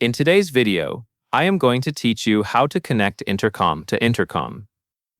In today's video, I am going to teach you how to connect Intercom to Intercom.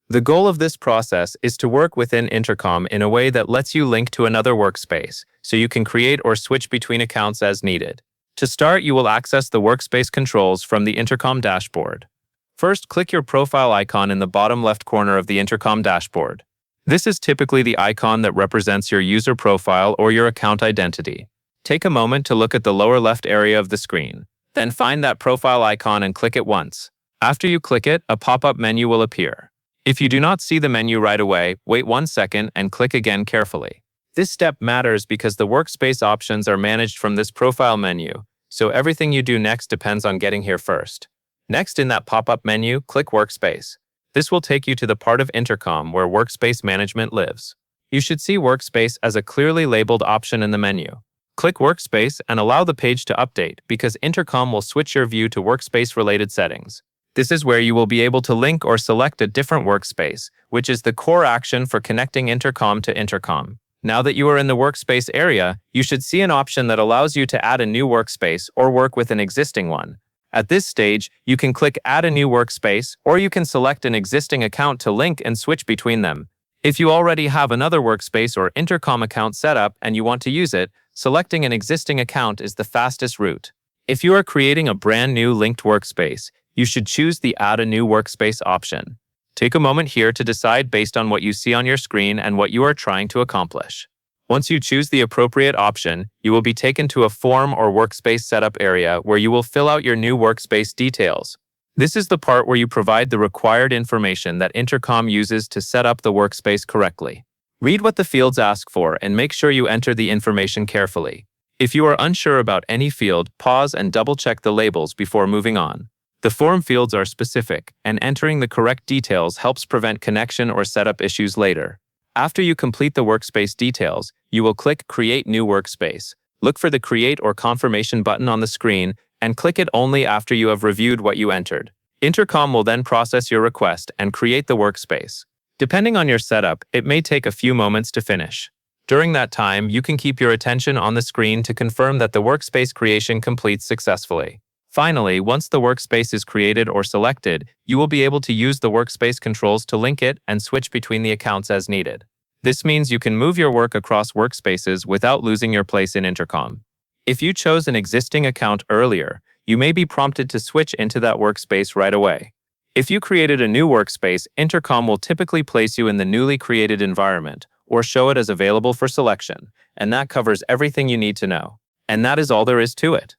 The goal of this process is to work within Intercom in a way that lets you link to another workspace, so you can create or switch between accounts as needed. To start, you will access the workspace controls from the Intercom dashboard. First, click your profile icon in the bottom left corner of the Intercom dashboard. This is typically the icon that represents your user profile or your account identity. Take a moment to look at the lower left area of the screen. Then find that profile icon and click it once. After you click it, a pop-up menu will appear. If you do not see the menu right away, wait 1 second and click again carefully. This step matters because the workspace options are managed from this profile menu, so everything you do next depends on getting here first. Next, in that pop-up menu, click Workspace. This will take you to the part of Intercom where workspace management lives. You should see Workspace as a clearly labeled option in the menu. Click Workspace and allow the page to update because Intercom will switch your view to workspace-related settings. This is where you will be able to link or select a different workspace, which is the core action for connecting Intercom to Intercom. Now that you are in the workspace area, you should see an option that allows you to add a new workspace or work with an existing one. At this stage, you can click Add a new workspace, or you can select an existing account to link and switch between them. If you already have another workspace or Intercom account set up and you want to use it, selecting an existing account is the fastest route. If you are creating a brand new linked workspace, you should choose the Add a new workspace option. Take a moment here to decide based on what you see on your screen and what you are trying to accomplish. Once you choose the appropriate option, you will be taken to a form or workspace setup area where you will fill out your new workspace details. This is the part where you provide the required information that Intercom uses to set up the workspace correctly. Read what the fields ask for and make sure you enter the information carefully. If you are unsure about any field, pause and double-check the labels before moving on. The form fields are specific, and entering the correct details helps prevent connection or setup issues later. After you complete the workspace details, you will click Create New Workspace. Look for the Create or Confirmation button on the screen and click it only after you have reviewed what you entered. Intercom will then process your request and create the workspace. Depending on your setup, it may take a few moments to finish. During that time, you can keep your attention on the screen to confirm that the workspace creation completes successfully. Finally, once the workspace is created or selected, you will be able to use the workspace controls to link it and switch between the accounts as needed. This means you can move your work across workspaces without losing your place in Intercom. If you chose an existing account earlier, you may be prompted to switch into that workspace right away. If you created a new workspace, Intercom will typically place you in the newly created environment or show it as available for selection, and that covers everything you need to know. And that is all there is to it.